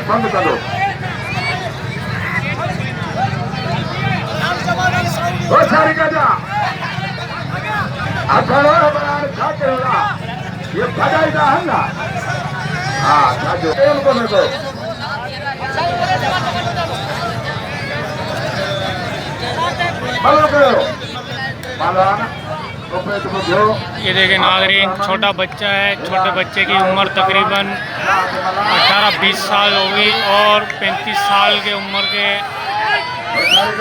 बंद करो। सारी गजा ये फटाई का है ना। हाँ खाजो को देखो हेलो करो ये देखें नाज़रीन, छोटा बच्चा है। छोटे बच्चे की उम्र तकरीबन 18-20 साल होगी और 35 साल के उम्र के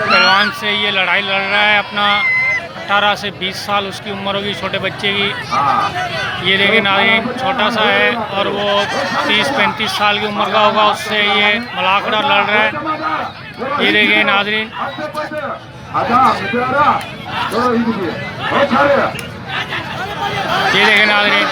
पहलवान से ये लड़ाई लड़ रहा है। अपना 18 से 20 साल उसकी उम्र होगी छोटे बच्चे की। ये देखें नाज़रीन, छोटा सा है और वो 30-35 साल की उम्र का होगा। उससे ये मुलाकात लड़ रहा है। ये देखें नाज़रीन, ये देखें नाज़रीन,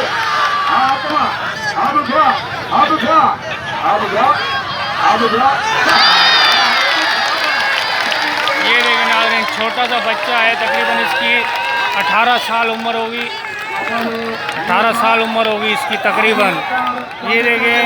ये देखें नाज़रीन, छोटा सा बच्चा है। तकरीबन इसकी 18 साल उम्र होगी। 18 साल उम्र होगी इसकी तकरीबन। ये देखें